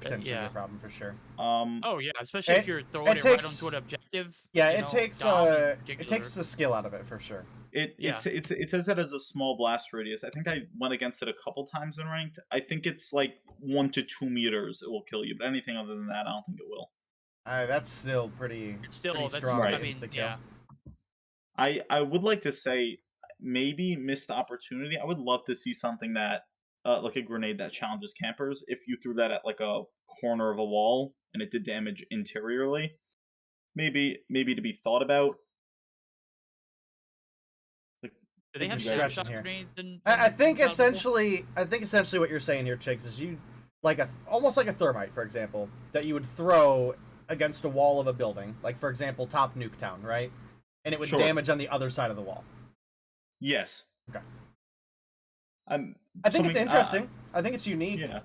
[SPEAKER 2] potentially be
[SPEAKER 3] yeah.
[SPEAKER 2] a problem for sure.
[SPEAKER 3] Oh yeah, especially if you're throwing
[SPEAKER 2] it
[SPEAKER 3] it right
[SPEAKER 2] takes-
[SPEAKER 3] onto an objective.
[SPEAKER 2] Yeah,
[SPEAKER 3] you
[SPEAKER 2] it
[SPEAKER 3] know,
[SPEAKER 2] takes
[SPEAKER 3] Dom in
[SPEAKER 2] it
[SPEAKER 3] particular.
[SPEAKER 2] takes the skill out of it for sure.
[SPEAKER 1] It says that as a small blast radius. I think I went against it a couple times in ranked. I think it's like 1 to 2 meters it will kill you, but anything other than that, I don't think it will.
[SPEAKER 2] That's still pretty.
[SPEAKER 3] It's still
[SPEAKER 2] pretty
[SPEAKER 3] that's
[SPEAKER 2] strong
[SPEAKER 1] Right.
[SPEAKER 3] I mean,
[SPEAKER 2] insta-kill.
[SPEAKER 3] yeah.
[SPEAKER 1] I would like to say maybe missed opportunity. I would love to see something that like a grenade that challenges campers. If you threw that at like a corner of a wall and it did damage interiorly, maybe to be thought about.
[SPEAKER 3] Do they have
[SPEAKER 1] Stretching
[SPEAKER 3] snapshot
[SPEAKER 2] here.
[SPEAKER 3] grenades in
[SPEAKER 2] I think
[SPEAKER 3] COD Mobile?
[SPEAKER 2] essentially what you're saying here, Chigs, is you like almost like a thermite, for example, that you would throw against a wall of a building, like for example, Top Nuketown, right? And it would
[SPEAKER 1] Sure.
[SPEAKER 2] damage on the other side of the wall.
[SPEAKER 1] Yes.
[SPEAKER 2] Okay.
[SPEAKER 1] I
[SPEAKER 2] I think it's interesting. I think it's unique.
[SPEAKER 1] Yeah.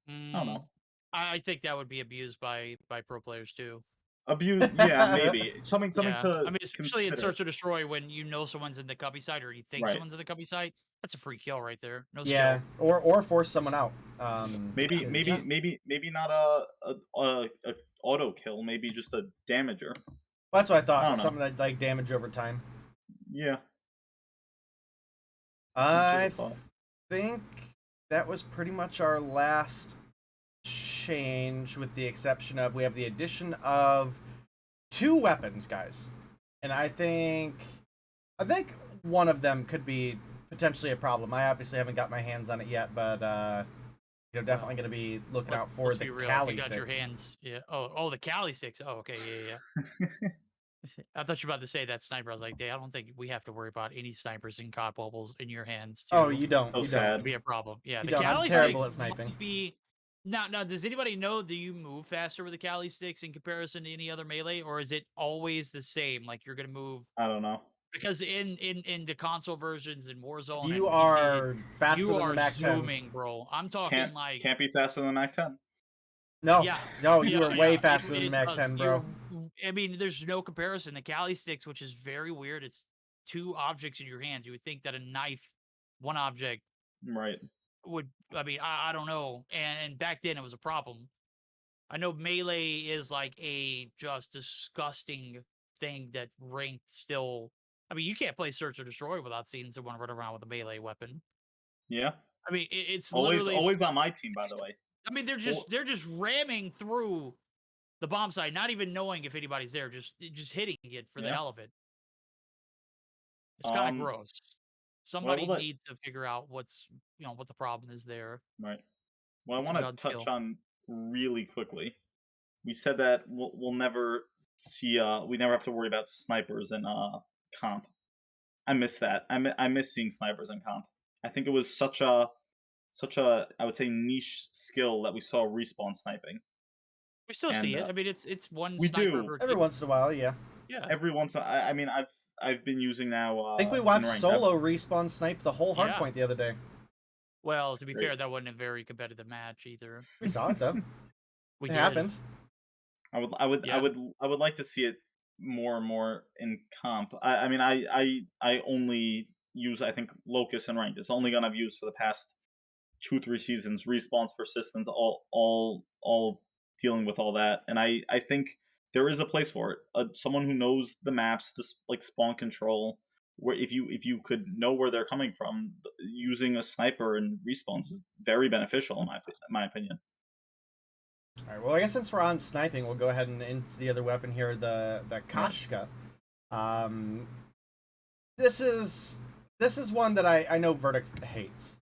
[SPEAKER 1] I don't know.
[SPEAKER 3] I think that would be abused by pro players too.
[SPEAKER 1] Abuse. Yeah, maybe something
[SPEAKER 3] Yeah.
[SPEAKER 1] to.
[SPEAKER 3] I mean, especially in
[SPEAKER 1] consider.
[SPEAKER 3] Search or Destroy, when you know someone's in the cubby site or you think
[SPEAKER 1] Right.
[SPEAKER 3] someone's in the cubby site, that's a free kill right there. No
[SPEAKER 2] Yeah,
[SPEAKER 3] skill.
[SPEAKER 2] or force someone out.
[SPEAKER 1] Maybe
[SPEAKER 2] is-
[SPEAKER 1] not a auto kill. Maybe just a damager.
[SPEAKER 2] That's what I thought.
[SPEAKER 1] I don't know.
[SPEAKER 2] Something that like damage over time.
[SPEAKER 1] Yeah.
[SPEAKER 2] I
[SPEAKER 1] thought.
[SPEAKER 2] think that was pretty much our last change, with the exception of we have the addition of 2 weapons, guys, and I think one of them could be potentially a problem. I obviously haven't got my hands on it yet, but definitely going to be looking out for
[SPEAKER 3] Let's
[SPEAKER 2] the
[SPEAKER 3] be real. If
[SPEAKER 2] Cali
[SPEAKER 3] you got your
[SPEAKER 2] sticks.
[SPEAKER 3] hands, yeah. Oh, the Cali sticks. Oh, okay, yeah. I thought you were about to say that sniper. I was like, "Hey, I don't think we have to worry about any snipers and COD bubbles in your hands
[SPEAKER 2] Oh,
[SPEAKER 3] to
[SPEAKER 2] you don't.
[SPEAKER 1] So
[SPEAKER 2] You
[SPEAKER 1] sad.
[SPEAKER 2] don't.
[SPEAKER 3] be a problem." Yeah,
[SPEAKER 2] You
[SPEAKER 3] the
[SPEAKER 2] don't. I'm
[SPEAKER 3] Cali
[SPEAKER 2] terrible
[SPEAKER 3] sticks
[SPEAKER 2] at sniping.
[SPEAKER 3] might be. Now, does anybody know? Do you move faster with the Cali sticks in comparison to any other melee, or is it always the same? Like you're gonna move
[SPEAKER 1] I don't know.
[SPEAKER 3] because in the console versions in Warzone
[SPEAKER 2] You
[SPEAKER 3] and PC,
[SPEAKER 2] are faster
[SPEAKER 3] you
[SPEAKER 2] than the
[SPEAKER 3] are
[SPEAKER 2] Mac 10.
[SPEAKER 3] zooming, bro. I'm talking like
[SPEAKER 1] Can't be faster than Mac 10.
[SPEAKER 2] No,
[SPEAKER 3] yeah,
[SPEAKER 2] no, you
[SPEAKER 3] yeah,
[SPEAKER 2] are way
[SPEAKER 3] yeah.
[SPEAKER 2] faster than the Mac
[SPEAKER 3] Does.
[SPEAKER 2] 10, bro.
[SPEAKER 3] I mean, there's no comparison. The Cali sticks, which is very weird. It's 2 objects in your hands. You would think that a knife, one object,
[SPEAKER 1] Right.
[SPEAKER 3] would. I mean, I don't know. And back then it was a problem. I know melee is like a just disgusting thing that ranked still. I mean, you can't play Search or Destroy without seeing someone run around with a melee weapon.
[SPEAKER 1] Yeah.
[SPEAKER 3] I mean, it's
[SPEAKER 1] Always
[SPEAKER 3] literally.
[SPEAKER 1] always on my team, by the way.
[SPEAKER 3] I mean,
[SPEAKER 1] Al-
[SPEAKER 3] they're just ramming through the bomb site, not even knowing if anybody's there, just hitting it for the
[SPEAKER 1] Yeah.
[SPEAKER 3] hell of it. It's kind of
[SPEAKER 1] Um.
[SPEAKER 3] gross.
[SPEAKER 1] What I
[SPEAKER 3] Somebody
[SPEAKER 1] would like.
[SPEAKER 3] needs to figure out what the problem is there.
[SPEAKER 1] Right. What I
[SPEAKER 3] Get some
[SPEAKER 1] want
[SPEAKER 3] gun
[SPEAKER 1] to touch
[SPEAKER 3] skill.
[SPEAKER 1] on really quickly. We said that we'll never see. We never have to worry about snipers in comp. I miss that. I miss seeing snipers in comp. I think it was such a I would say niche skill that we saw respawn sniping,
[SPEAKER 3] We still
[SPEAKER 1] and
[SPEAKER 3] see it. I mean, it's one
[SPEAKER 1] we
[SPEAKER 3] sniper
[SPEAKER 1] do
[SPEAKER 3] per
[SPEAKER 2] Every
[SPEAKER 3] team.
[SPEAKER 2] once in a while, yeah.
[SPEAKER 3] Yeah,
[SPEAKER 1] every once. I mean, I've been using now
[SPEAKER 2] I think we
[SPEAKER 1] in
[SPEAKER 2] watched
[SPEAKER 1] ranked.
[SPEAKER 2] Solo respawn snipe the whole
[SPEAKER 3] Yeah.
[SPEAKER 2] hardpoint the other day.
[SPEAKER 3] Well, to be
[SPEAKER 1] Great.
[SPEAKER 3] fair, that wasn't a very competitive match either.
[SPEAKER 2] We saw it though.
[SPEAKER 3] We
[SPEAKER 2] It
[SPEAKER 3] did.
[SPEAKER 2] happened.
[SPEAKER 3] Yeah.
[SPEAKER 1] I would like to see it more and more in comp. I mean, I only use, I think, Locus and ranked. It's the only gun I've used for the past 2 3 seasons. Response, persistence, all dealing with all that, and I think there is a place for it. Someone who knows the maps, this like spawn control, where if you could know where they're coming from, using a sniper and respawns is very beneficial in my opinion.
[SPEAKER 2] All right. Well, I guess since we're on sniping, we'll go ahead and into the other weapon here, the Koshka. This is one that I know Verdict hates.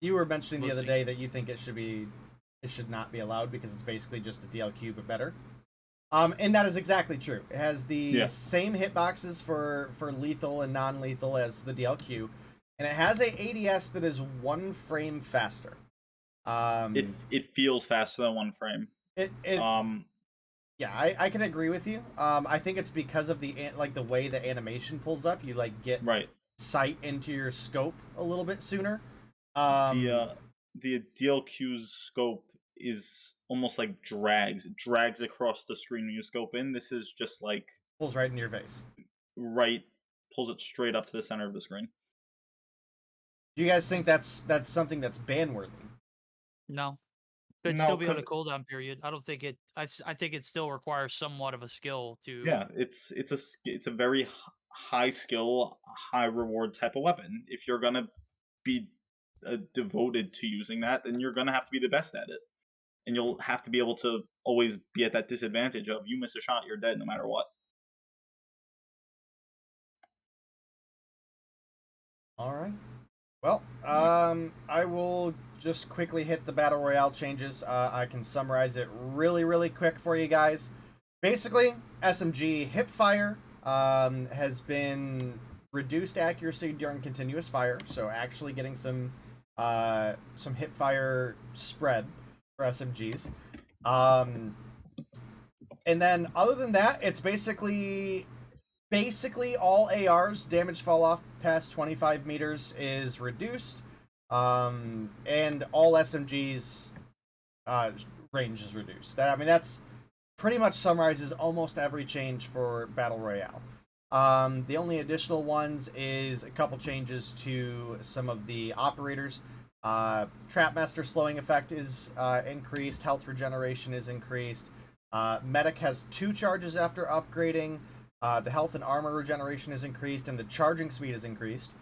[SPEAKER 2] You were mentioning the other day that you think it should not be allowed because it's basically just a DLQ but better. And that is exactly true. It has the same hitboxes for lethal and non-lethal as the DLQ, and it has a ADS that is 1 frame faster.
[SPEAKER 1] It feels faster than 1 frame.
[SPEAKER 2] Yeah, I can agree with you. I think it's because of the way the animation pulls up. You get
[SPEAKER 1] Right.
[SPEAKER 2] sight into your scope a little bit sooner.
[SPEAKER 1] The DLQ's scope is almost like drags. It drags across the screen when you scope in. This is just like
[SPEAKER 2] pulls right in your face.
[SPEAKER 1] Right, pulls it straight up to the center of the screen.
[SPEAKER 2] Do you guys think that's something that's ban worthy?
[SPEAKER 3] No. Could
[SPEAKER 1] No,
[SPEAKER 3] still be on
[SPEAKER 1] 'cause-
[SPEAKER 3] a cooldown period. I don't think it. I think it still requires somewhat of a skill to.
[SPEAKER 1] Yeah, it's a very high skill, high reward type of weapon. If you're gonna be devoted to using that, then you're gonna have to be the best at it, and you'll have to be able to always be at that disadvantage of you miss a shot, you're dead no matter what.
[SPEAKER 2] All right. Well, I will just quickly hit the Battle Royale changes. I can summarize it really quick for you guys. Basically, SMG hipfire has been reduced accuracy during continuous fire, so actually getting some hipfire spread for SMGs. And then other than that, it's basically all ARs damage fall off past 25 meters is reduced, and all SMGs range is reduced. That's pretty much summarizes almost every change for Battle Royale. The only additional ones is a couple changes to some of the operators. Trapmaster slowing effect is increased, health regeneration is increased. Medic has 2 charges after upgrading. The health and armor regeneration is increased, and the charging speed is increased.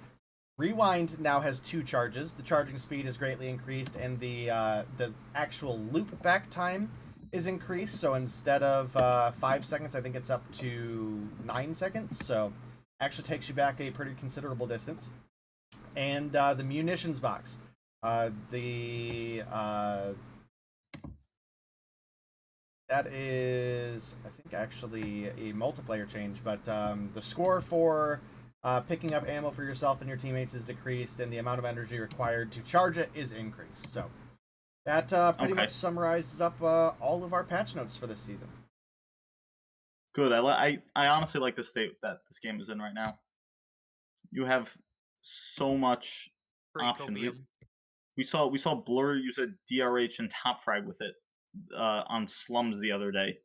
[SPEAKER 2] Rewind now has 2 charges. The charging speed is greatly increased, and the actual loop back time is increased. So instead of 5 seconds, I think it's up to 9 seconds. So actually takes you back a pretty considerable distance. And the munitions box, that is, I think, actually a multiplayer change, but the score for picking up ammo for yourself and your teammates is decreased, and the amount of energy required to charge it is increased. So that pretty much summarizes up all of our patch notes for this season.
[SPEAKER 1] Good. I honestly like the state that this game is in right now. You have so much options. We saw Blur use a DRH and top frag with it on slums the other day.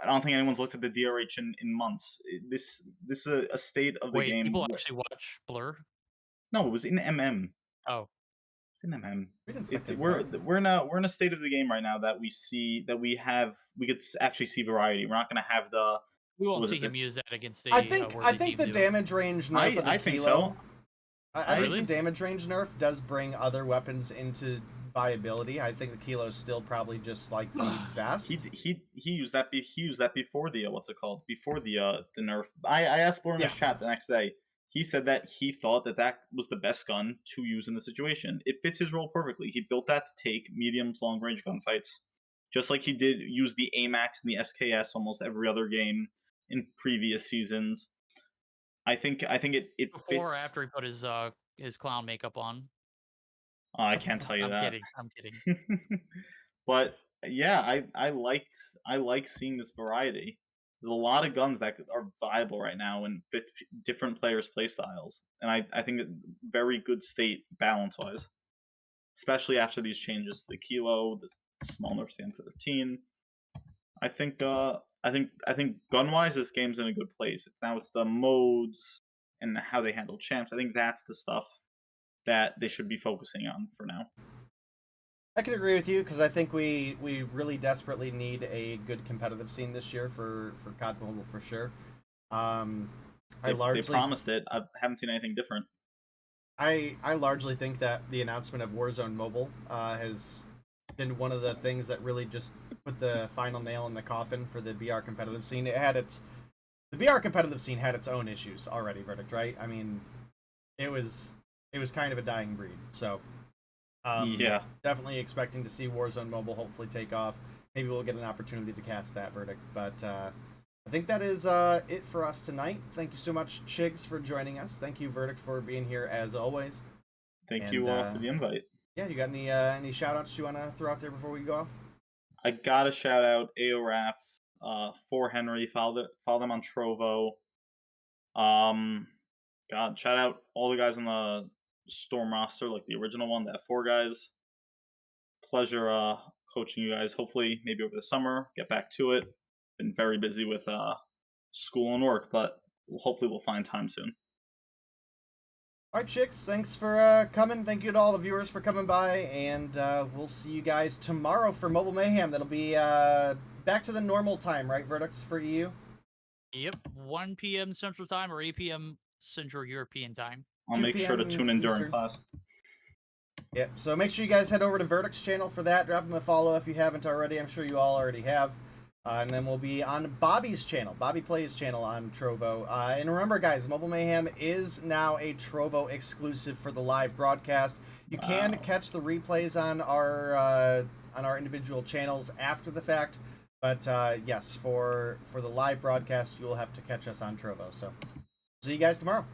[SPEAKER 1] I don't think anyone's looked at the DRH in months. This is a state of the game.
[SPEAKER 3] Wait, people actually watch Blur?
[SPEAKER 1] No, it was in MM.
[SPEAKER 3] Oh,
[SPEAKER 1] it's in MM.
[SPEAKER 2] We didn't
[SPEAKER 1] we're in a state of the game right now that we could actually see variety. We're not going to have the.
[SPEAKER 3] We won't see him use that against the.
[SPEAKER 2] I think the damage range nerf of the
[SPEAKER 1] I think
[SPEAKER 2] Kilo.
[SPEAKER 1] so.
[SPEAKER 2] I think the damage range nerf does bring other weapons into viability. I think the Kilo is still probably just like the best.
[SPEAKER 1] He used that. He used that before the before the nerf. I asked Blur in his chat the next day. He said that he thought that was the best gun to use in the situation. It fits his role perfectly. He built that to take medium to long range gunfights, just like he did use the AMAX and the SKS almost every other game in previous seasons. I think it
[SPEAKER 3] before
[SPEAKER 1] fits.
[SPEAKER 3] Or after he put his clown makeup on.
[SPEAKER 1] I can't tell you that.
[SPEAKER 3] I'm kidding.
[SPEAKER 1] But yeah, I like seeing this variety. There's a lot of guns that are viable right now and fit different players' play styles, and I think very good state balance wise, especially after these changes. The Kilo, the small nerf to M13. I think gun wise, this game's in a good place. It's the modes and how they handle champs. I think that's the stuff that they should be focusing on for now.
[SPEAKER 2] I can agree with you because I think we really desperately need a good competitive scene this year for COD Mobile for sure. They
[SPEAKER 1] promised it. I haven't seen anything different.
[SPEAKER 2] I largely think that the announcement of Warzone Mobile has been one of the things that really just put the final nail in the coffin for the BR competitive scene. The BR competitive scene had its own issues already, Verdict, right? I mean, it was kind of a dying breed. So definitely expecting to see Warzone Mobile hopefully take off. Maybe we'll get an opportunity to cast that, Verdict. But I think that is it for us tonight. Thank you so much, CHIGS, for joining us. Thank you, Verdict, for being here as always.
[SPEAKER 1] Thank you for the invite.
[SPEAKER 2] Yeah, you got any shout-outs you want to throw out there before we go off?
[SPEAKER 1] I got to shout out AORAF, for Henry, follow them on Trovo. Shout out all the guys on the Storm roster, like the original one, the F4 guys. Pleasure coaching you guys. Hopefully, maybe over the summer, get back to it. Been very busy with school and work, but hopefully we'll find time soon.
[SPEAKER 2] All right, chicks, thanks for coming. Thank you to all the viewers for coming by, and we'll see you guys tomorrow for Mobile Mayhem. That'll be back to the normal time, right, Verdicts, for EU?
[SPEAKER 3] Yep, 1 p.m. Central Time or 8 p.m. Central European Time.
[SPEAKER 1] I'll make sure to tune in during class.
[SPEAKER 2] Yep, so make sure you guys head over to Verdict's channel for that. Drop him a follow if you haven't already. I'm sure you all already have. And then we'll be on Bobby's channel, Bobby Plays channel on Trovo. And remember, guys, Mobile Mayhem is now a Trovo exclusive for the live broadcast. You can catch the replays on our individual channels after the fact, but yes, for the live broadcast, you will have to catch us on Trovo. So see you guys tomorrow.